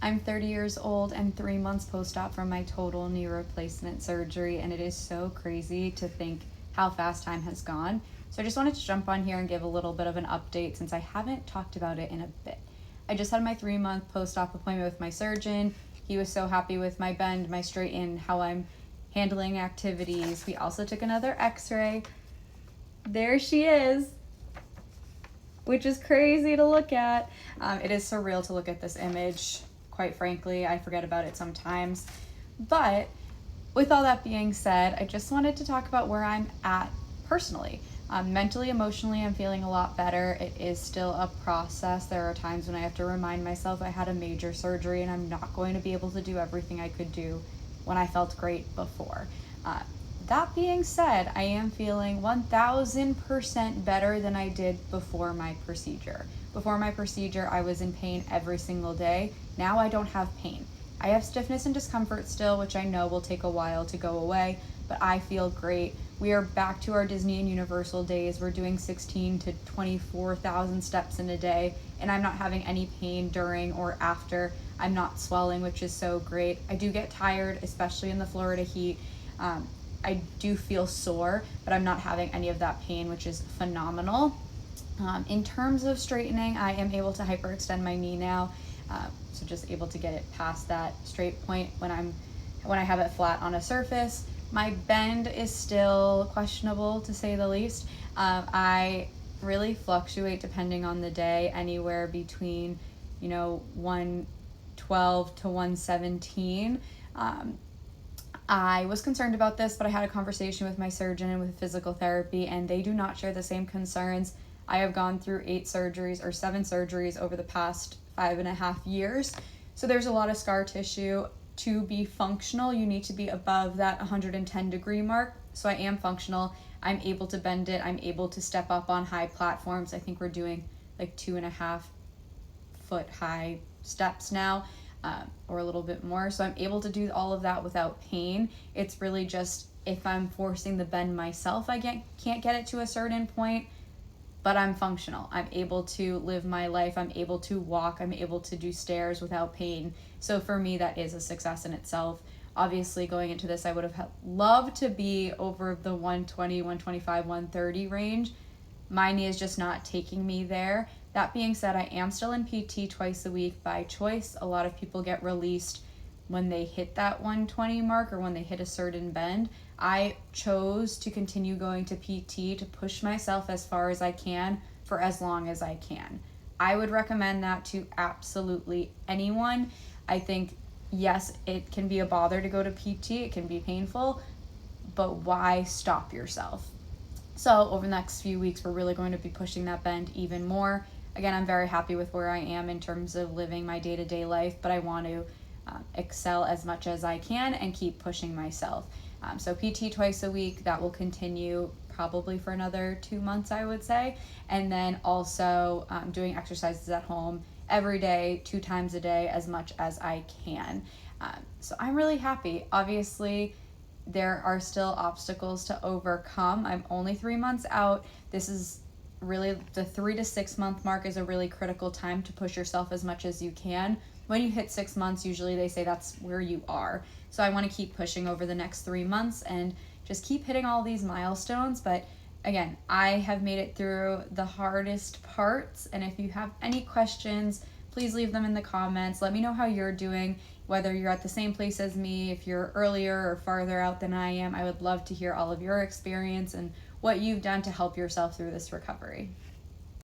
I'm 30 years old and 3 months post-op from my total knee replacement surgery, and it is so crazy to think how fast time has gone. So I just wanted to jump on here and give a little bit of an update since I haven't talked about it in a bit. I just had my 3-month post-op appointment with my surgeon. He was so happy with my bend, my straighten, how I'm handling activities. We also took another x-ray. There she is, which is crazy to look at. It is surreal to look at this image. Quite frankly, I forget about it sometimes. But with all that being said, I just wanted to talk about where I'm at personally. Mentally, emotionally, I'm feeling a lot better. It is still a process. There are times when I have to remind myself I had a major surgery and I'm not going to be able to do everything I could do when I felt great before. That being said, I am feeling 1000% better than I did before my procedure. Before my procedure, I was in pain every single day. Now I don't have pain. I have stiffness and discomfort still, which I know will take a while to go away, but I feel great. We are back to our Disney and Universal days. We're doing 16 to 24,000 steps in a day, and I'm not having any pain during or after. I'm not swelling, which is so great. I do get tired, especially in the Florida heat. I do feel sore, but I'm not having any of that pain, which is phenomenal. In terms of straightening, I am able to hyperextend my knee now, so just able to get it past that straight point when I have it flat on a surface. My bend is still questionable, to say the least. I really fluctuate depending on the day, anywhere between 112 to 117. I was concerned about this, but I had a conversation with my surgeon and with physical therapy, and they do not share the same concerns. I have gone through 7 surgeries over the past 5.5 years. So there's a lot of scar tissue. To be functional, you need to be above that 110-degree mark. So I am functional. I'm able to bend it. I'm able to step up on high platforms. I think we're doing like 2.5-foot high steps now, or a little bit more. So I'm able to do all of that without pain. It's really just if I'm forcing the bend myself, I can't get it to a certain point, but I'm functional. I'm able to live my life. I'm able to walk. I'm able to do stairs without pain. So for me, that is a success in itself. Obviously, going into this, I would have loved to be over the 120, 125, 130 range. My knee is just not taking me there. That being said, I am still in PT twice a week by choice. A lot of people get released when they hit that 120 mark or when they hit a certain bend. I chose to continue going to PT to push myself as far as I can for as long as I can. I would recommend that to absolutely anyone. I think, yes, it can be a bother to go to PT. It can be painful, but why stop yourself? So over the next few weeks, we're really going to be pushing that bend even more. Again, I'm very happy with where I am in terms of living my day-to-day life, but I want to excel as much as I can and keep pushing myself. So PT twice a week, that will continue probably for another 2 months, I would say. And then also doing exercises at home every day, 2 times a day, as much as I can. So I'm really happy. Obviously, there are still obstacles to overcome. I'm only 3 months out. This is really the 3 to 6 month mark is a really critical time to push yourself as much as you can. When you hit 6 months, usually they say that's where you are. So I want to keep pushing over the next 3 months and just keep hitting all these milestones. But again, I have made it through the hardest parts. And if you have any questions, please leave them in the comments. Let me know how you're doing, whether you're at the same place as me, if you're earlier or farther out than I am. I would love to hear all of your experience and what you've done to help yourself through this recovery.